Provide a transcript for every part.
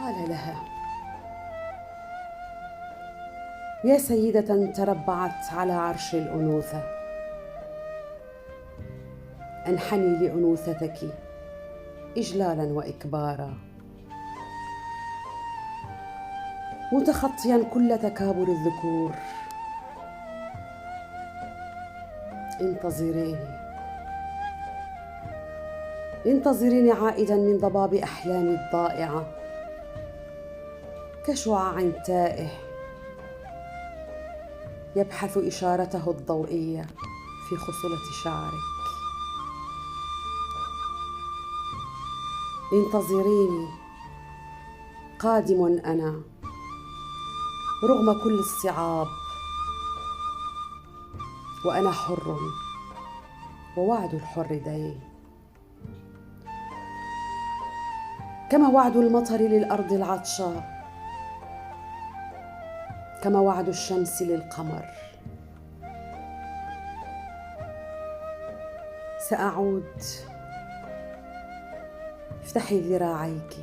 قال لها: يا سيدة تربعت على عرش الأنوثة، أنحني لأنوثتك إجلالا وإكبارا، متخطيا كل تكابر الذكور. انتظريني عائدا من ضباب أحلامي الضائعة، كشعاع تائه يبحث إشارته الضوئية في خصلة شعرك. انتظريني، قادم أنا رغم كل الصعاب، وأنا حر، ووعد الحر دين. كما وعد المطر للأرض العطشاء، كما وعد الشمس للقمر. سأعود، افتحي ذراعيك،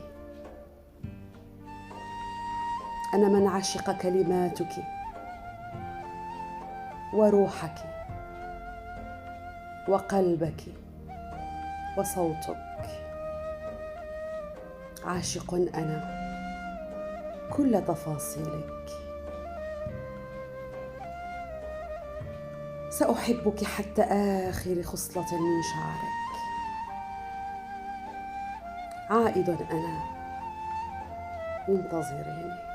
أنا من عشق كلماتك وروحك وقلبك وصوتك. عاشق أنا كل تفاصيلك. سأحبك حتى آخر خصلة من شعرك. عائد أنا، انتظريني.